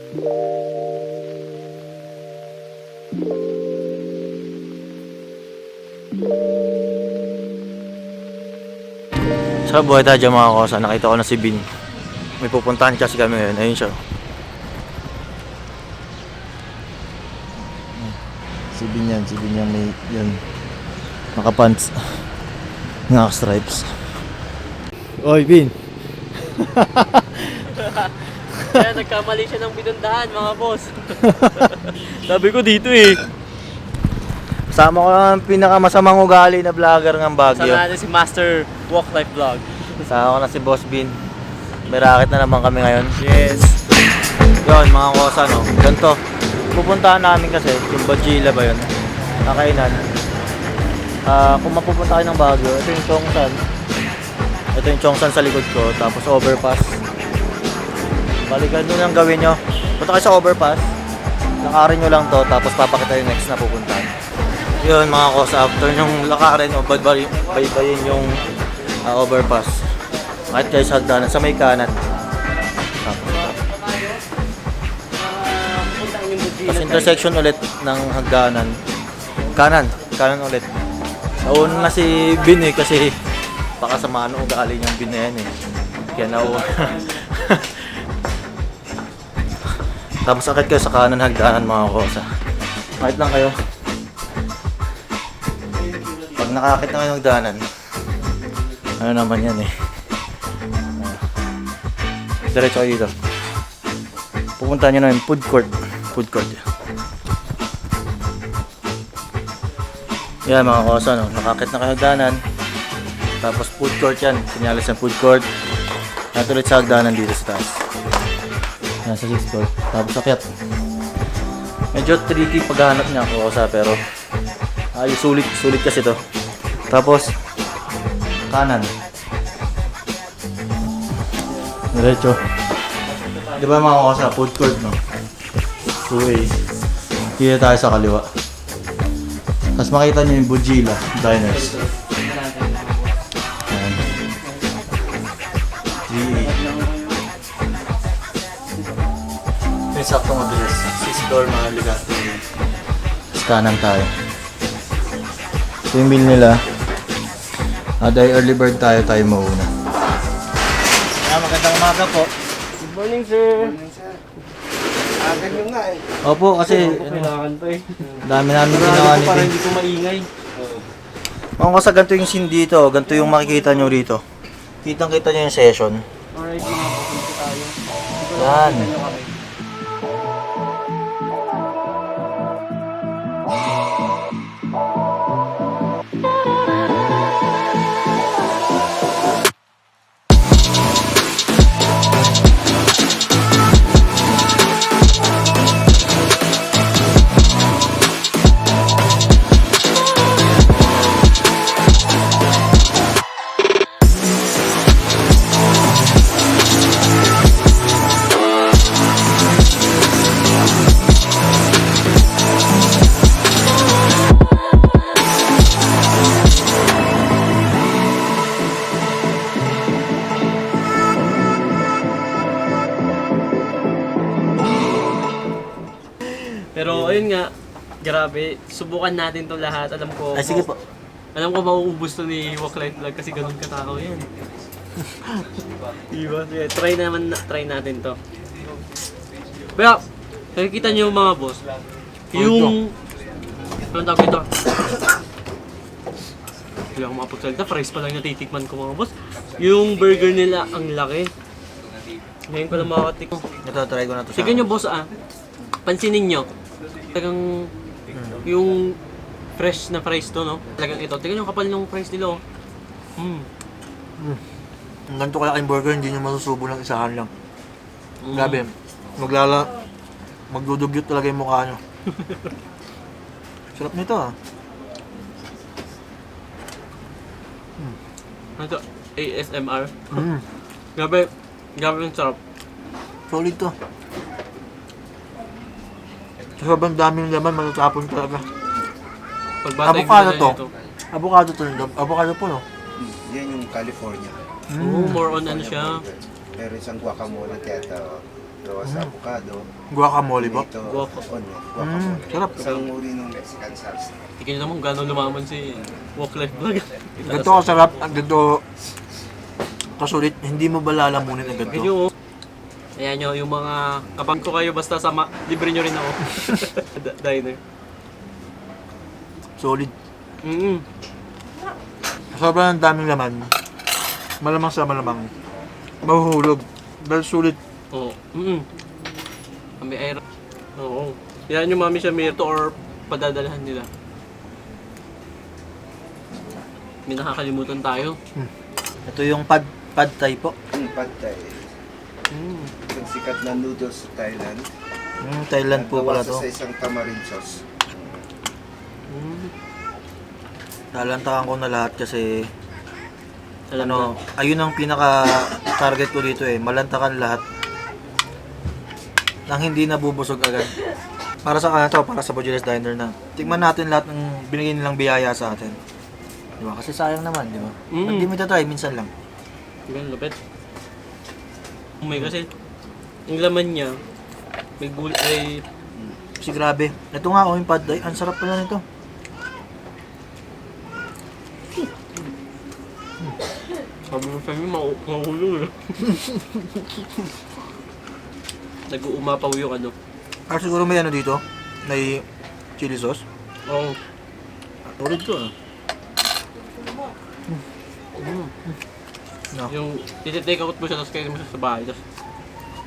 Sa buhay tayo dyan mga kosa, nakita ko na si Bin. May pupuntahan kasi kami ngayon. Ayun siya. Si Bin yan, may yan. Nakapants. Naka-stripes. Oy, Bin! Kaya nagkamali siya ng pinundahan mga boss. Sabi ko dito eh. Kasama ko lang ang pinakamasamang ugali na vlogger ng Baguio. Sama natin si Master Walk Life Vlog. Kasama ko na si Boss Bin. May racket na naman kami ngayon. Yes. Yun mga kosa no. Ganito. Pupuntahan namin kasi yung Bajila ba yun? Nakainan. Kung mapupunta kayo ng Baguio, ito yung Chongsan. Ito yung Chongsan sa likod ko. Tapos overpass. Balikan nyo lang gawin nyo. Punta kayo sa overpass. Lakarin nyo lang to. Tapos papakita yung next na pupuntahan. Yun mga kosa. After yung lakarin o baybayin yung overpass. Kahit kayo sa hagdanan. Sa may kanan. Tapos intersection ulit ng hagdanan. Kanan ulit. Nauna na si Bin eh kasi baka samaan ang ugali niyang Bin na yan eh. Kaya nauna. Tapos akit kayo sa kanan hagdanan mga kosa. Kahit lang kayo. Pag nakakit na kayo ng hagdanan, ano naman yan eh. Diretso kayo dito. Pupunta nyo na yung food court. Yan mga kosa no. Nakakit na kayo hagdanan. Tapos food court yan. Sinyalis ng food court. At ulit sa hagdanan dito sa taas. Yan sa 6th floor. Tapos akyat. Medyo tricky paghahanap niya ako kosa pero sulit kasi to. Tapos kanan. Diretso. Di ba mga kosa, food court no? 2 ways. Kita tayo sa kaliwa. Tapos makita nyo yung Bujila Diners. Ayan. 3 yung sakto mabilis. 6th floor mga ligat. Tapos kanan tayo. Ito yung bill nila. Dahil early bird tayo mauna. Magandang umaga po. Good morning, sir. Ganyan nga eh. Opo, kasi Kailangan pa eh. dami namin ginawa ni Para Bin. hindi ko maingay. Mga kasi ganito yung scene dito. Ganito yung makikita nyo rito. Kitang-kita nyo yung session. Alright, mga boss, dito tayo. Yan. Pero ayun nga, grabe, subukan natin to lahat. Alam ko, Ay, sige po. alam ko mauubos to ni Walk Life Vlog kasi ganun katakaw yan. Diba? Yeah, try natin to. Pero, nakikita niyo mga boss, yung... Anong tawag ito? Hindi ako makapagsalita, fries pa lang natitikman ko mga boss. Yung burger nila, ang laki. Ngayon ko lang makatik. Ito, try ko na to. Sige nyo boss pansinin nyo. Talagang yung fresh na fries to no. Talagang ito. Tingnan yung kapal ng fries nila oh. Ganito kalaking burger, hindi nyo masusubo ng isahan lang. Grabe. Magdudugyot talaga yung mukha nyo. Sarap nito ah. Ano to? ASMR. Grabe yung sarap. Solid to. Sobrang daming laman, matatapon talaga. Pagbatay Avocado ko to. na Avocado po no? Yan yung California. more on ano siya. Pero isang guacamole kaya ito. gawa sa avocado. Guacamole ba? Ito, Guacamole. guacamole. Sarap. Isang uri ng Mexican salsa. Tingnan nyo naman kung gano'n lumaman si Walk Life Vlog. Ganito kasarap at ganito kasulit. Hindi mo ba lalamunin ang ganito? Ganyo. Ayan nyo, yung mga kapag ko kayo basta sama, libre nyo rin ako. Diner. Solid. Mm-mm. Sobrang daming laman. Malamang sa malamang. Mahuhulog. Dahil sulit. Oo. Mm-mm. Kami ay... Oo. Yan yung mami siya mirto or padadalahan nila. May nakakalimutan tayo. Ito yung pad thai po. Pad Thai. Isang sikat na noodles sa Thailand. Thailand po Gawa pala to. sa isang tamarind sauce. Lalantakan ko na lahat kasi Alam ano, ayun ang pinaka target ko dito eh. Malantakan lahat nang hindi nabubusog agad. Para sa kanila to, para sa Bojilas Diner na. Tingnan natin lahat ng binigay nilang biyaya sa atin. Di ba? Kasi sayang naman, di ba? Hindi mo itatry, minsan lang. Ganun, lupit. May kasi, yung laman niya, may gulay, ay... Kasi grabe. Ito nga, oh, yung pad thai. Ang sarap pala nito. Sabi mo sa inyo, mahulog eh. Nag-uumapaw yung ano. Ah, siguro may ano dito? May chili sauce. Oo. Solid to ah. No. Yung titi-take out mo siya, tapos kainin mo siya sa bahay. Tapos,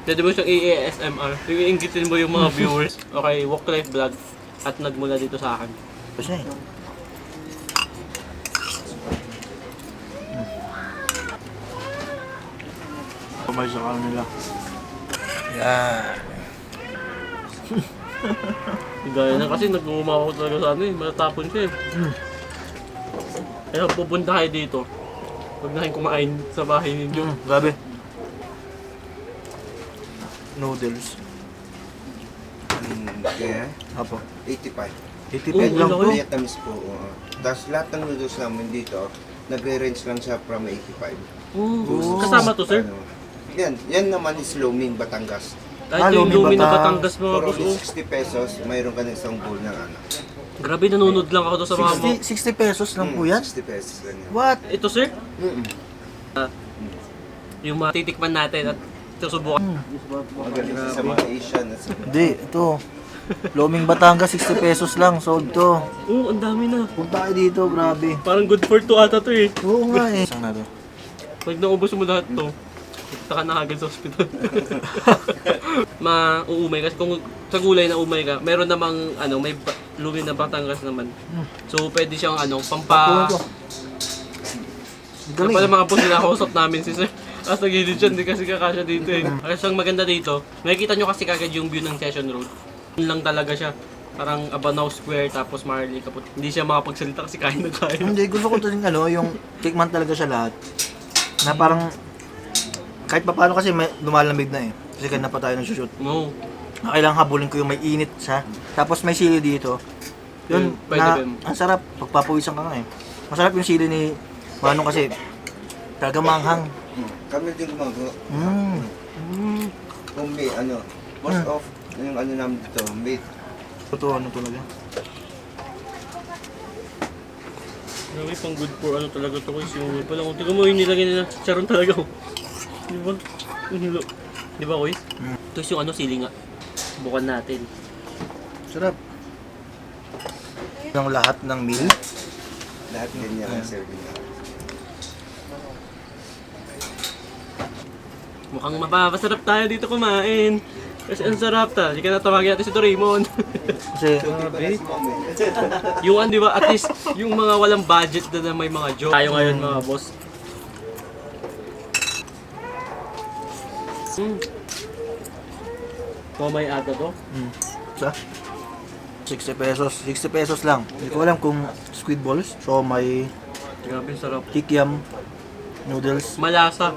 pwede mo siyang i-ASMR. Iinggitin mo yung mga viewers. Okay, Walk Life Vlog. At nagmula dito sa akin. Tapos na eh. Kamay sa kanila. Yan. Gaya na kasi nag-uumawa ko talaga sa ano eh. Matatapon siya eh. Kaya pupunta kayo dito. Huwag na kayong kumain sa bahay ninyo. Grabe. Noodles. Kaya, Apo. 85. 85 lang po. Vietnamese po. Tapos lahat ng noodles namin dito, nagre-range lang siya from 85. Kasama to, sir? Ano, yan naman is Lomin, Batangas. Kahit yung Lumi lumi na Batangas. Batangas mga For boss. only Oh. 60 pesos, mayroon ka ng isang bowl ng ano. Grabe, nanonood lang ako doon sa mga mo. 60 pesos lang po yan? 60 pesos lang yan. What? Ito, sir? Mm-mm. Yung mga titikman natin at susubukan. Magaling siya sa mga Asian. Hindi, ito. Loming Batangas, 60 pesos lang. Sold to. Oo, ang dami na. Punta kayo dito, grabe. Parang good for two ata to eh. Oo nga eh. Isang na to. Pag naubos mo lahat to, punta ka na agad sa hospital. Mauumay kasi kung sa gulay na umay ka, meron namang ano, may lumi na Batangas naman. So pwede siyang ano, Pakuha to. Yung Galing. pala mga boss, kinakausap namin si sir. Tapos nagilid siya, hindi kasi kakasya dito eh. Kasi ang maganda dito, makikita nyo kasi kagad yung view ng Session Road. Yun lang talaga siya. Parang Abanao Square, tapos Marley kaput. Hindi siya makapagsalita kasi kain na kain. Hindi, gusto ko din ano, yung tikman talaga siya lahat. Na parang, kahit pa paano kasi may lumalamig na eh. Kasi kanina pa tayo nag-shoot. No. Na kailangan habulin ko yung may init siya. Tapos may sili dito. Yun, Pwede na, ba yun? ang sarap. Pagpapawisan ka nga eh. Masarap yung sili ni Manong kasi talaga manghang. Kami din gumagawa. Kung may ano, most of yung ano namin dito, meat. Totoo ano talaga. Grabe, pang good for ano talaga to guys. Yung pala kung tingnan mo yung nilagay nila charon talaga. Di ba? Yung hilo. Di ba guys? Ito yung ano, sili nga. Subukan natin. Sarap. Yung lahat ng meal. Lahat ganyan ang serving namin. Mukhang mapapasarap tayo dito kumain. Kasi ang sarap ta. Hindi ka na tawagin natin si Doraemon. Kasi, Yung ano, di ba? At least, yung mga walang budget na may mga joke. Tayo ngayon mga boss. Mamay ata to. sa 60 pesos. 60 pesos lang. Hindi ko alam kung squid balls. So may Grabe, sarap. kikiam noodles. Malasa.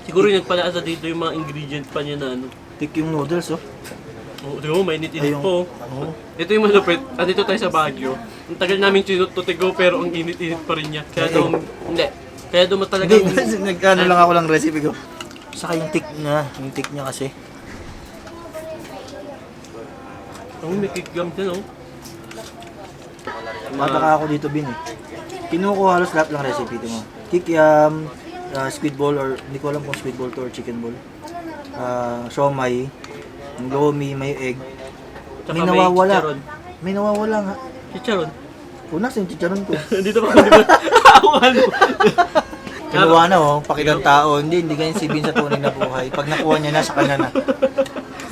Siguro yung nagpalaasa dito yung mga ingredient pa niya na ano. Tik yung noodles oh. Oh, di ba, may init-init Ayun. po. Oo. Ito yung malupit. Andito tayo sa Baguio. Ang tagal namin tinututigo pero ang init-init pa rin niya. Kaya daw, hindi. Kaya daw Hindi, talagang... nagkano lang ako lang recipe ko. Saka yung tik niya kasi. Ang may kickgum din, oh. Tataka ako dito, Bin eh. Kinuha ko halos lahat ng recipe mo. Kikiam, squid ball, or hindi ko alam kung squid ball to or chicken ball. Siomay, lomi, may egg. Tsaka May nawawala. chicharon. May nawawala nga. Chicharon? Una yung chicharon ko. Dito pa, di ba? Awan mo. Kinuha na oh, pakitang tao. Hindi ganyan si Bin sa tunay na buhay. Pag nakuha niya na, sa kanya na.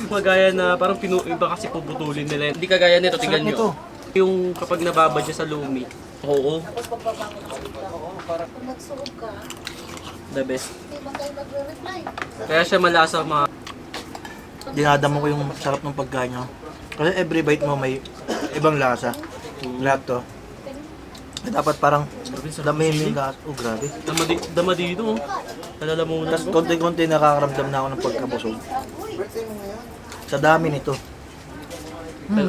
Magaya na parang iba kasi puputulin nila. Hindi kagaya nito, Sarap tingnan nito. nyo. Yung kapag nababad siya sa lumi. Oo. Kung nagsuog ka, The best. hindi man kayo magre-reply. Kaya siya malasa mga... Dinadamo ko yung sarap ng pagkain nyo. Kasi every bite mo may ibang lasa. Lahat to. Dapat parang damihin mo yung lasa. Oh, grabe. Dama dito, oh. Nalalamunan Tapos ko. konti-konti nakakaramdam na ako ng pagkabusog. Sa dami nito.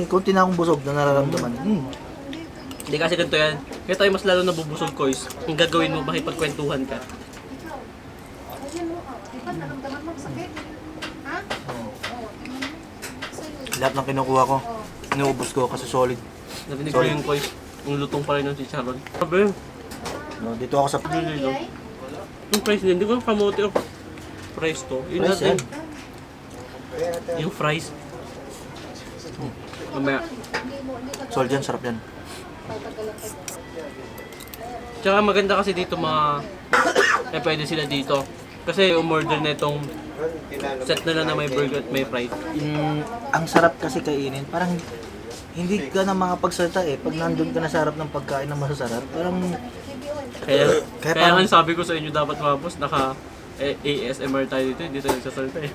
Konti na akong busog na nararamdaman. Hindi kasi ganito yan. Kaya tayo mas lalo nabubusog, Kois. Ang gagawin mo, makipagkwentuhan ka. Ayun mo, di ba naramdaman mo ang sakit? Ha? Oo. Tingnan mo. Sa'yo. Lahat ng kinukuha ko, inuubos ko kasi solid. Nabinig ko yung Kois. Ang lutong pa rin ng chicharon. Sabi, No, dito ako sa... dito. Yung price niya, hindi ko kamote yung price to. Yun Price natin. yan. Yung fries. Mamaya. Solid yan, sarap yan. Tsaka maganda kasi dito mga... pwede sila dito. Kasi umorder na itong set na lang na may burger at may fries. Ang sarap kasi kainin. Parang hindi ka na makapagsalita eh. Pag nandun ka na sa harap ng pagkain na masasarap, parang... Kaya parang- nga sabi ko sa inyo dapat mapos, naka ASMR tayo dito, hindi tayo nagsasalita eh.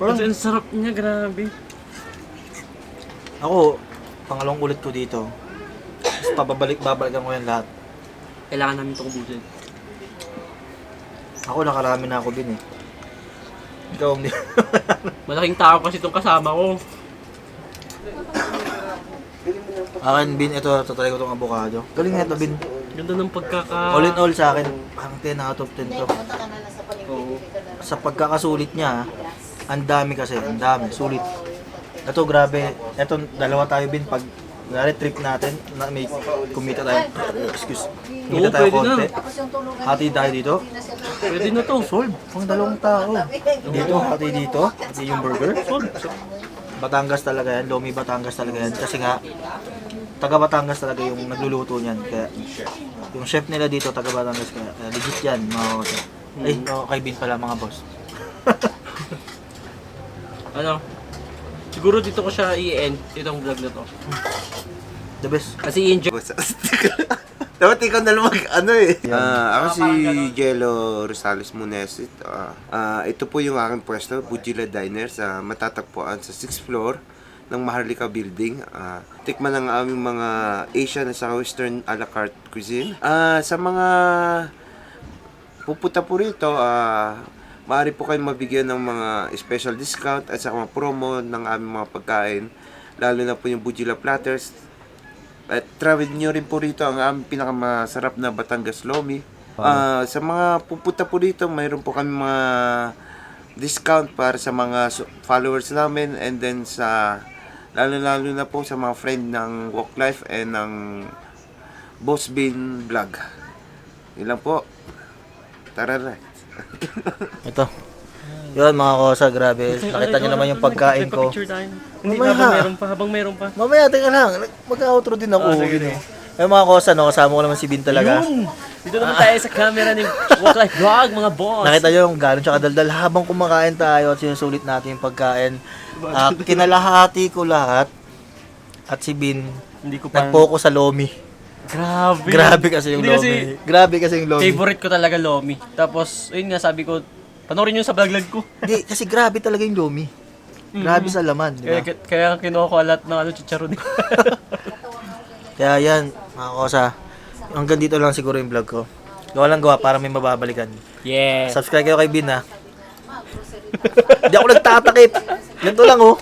parang... Kasi ang sarap niya, grabe. Ako, pangalawang ulit ko dito. Tapos babalikan ko yan lahat. Kailangan namin ito kubusin. Ako nakarami na ako din eh. Ikaw hindi. Malaking tao kasi itong kasama ko. Akin, Bin, ito tatry ko itong avocado. Galing na ito, Bin. Ganda ng pagkaka... All in all sa akin, parang 10 out of 10 to. Punta ka na lang sa palengke. Oo. Sa pagkakasulit niya, ang dami kasi, ang dami, sulit. Ito, grabe. Ito, dalawa tayo, Bin, pag trip natin, na may kumita tayo. Excuse. Kumita Oo, tayo pwede na. konti. Tapos yung tulugan Hati tayo dito. Pwede na to. Sold. Pang dalawang tao. Dito, hati dito. Hati yung burger. Sold. Batangas talaga yan. Lomi Batangas talaga yan. Kasi nga, taga Batangas talaga yung nagluluto niyan. Kaya, yung chef nila dito, taga Batangas. Kaya legit yan, mga boss. Ay, kay Bin pala, mga boss. Ano? Siguro dito ko siya i-end, itong vlog na to. The best. Kasi i-enjoy. Dapat ikaw na lumag, ano eh. Ako si Jello Rosales Munes. Ito po yung aking pwesto, Bujila Diner, sa matatagpuan sa 6th floor ng Maharlika Building. Tikman ang aming mga Asian at saka Western a la carte cuisine. Sa mga pupunta po rito, maaari po kayong mabigyan ng mga special discount at saka mga promo ng aming mga pagkain. Lalo na po yung Bujila Platters. At travel nyo rin po rito ang aming pinakamasarap na Batangas Lomi. Sa mga pupunta po rito, mayroon po kami mga discount para sa mga followers namin, and then sa lalo na po sa mga friend ng Walk Life and ng Boss Bean Vlog. Yun lang po. Tara na. Ito. Yun mga kosa, grabe. Nakita nyo naman yung pagkain ko. Picture tayo. Hindi, Mamaya. habang meron pa. Mamaya, teka lang. Mag-outro din ako. Ay mga kosa, no, kasama ko naman si Bin talaga. Dito naman tayo sa camera ni Walk Life Vlog, mga boss. Nakita nyo yung gano'n tsaka daldal habang kumakain tayo at sinusulit natin yung pagkain. Kinalahati ko lahat at si Bin Hindi ko pa... nag-focus sa Lomi. Grabe. Grabe kasi yung Hindi Lomi. Grabe kasi yung Lomi. Favorite ko talaga Lomi. Tapos, ayun nga, sabi ko, panoorin nyo sa vlog ko. Hindi, kasi grabe talaga yung Lomi. Grabe sa laman, di ba? Kaya kinuha ko lahat ng chicharon. Kaya yan, mga kosa. Hanggang dito lang siguro yung vlog ko. Gawa lang gawa para may mababalikan. Yeah. Subscribe kayo kay Bin, ha? Hindi ako nagtatakip. Ganito lang, oh.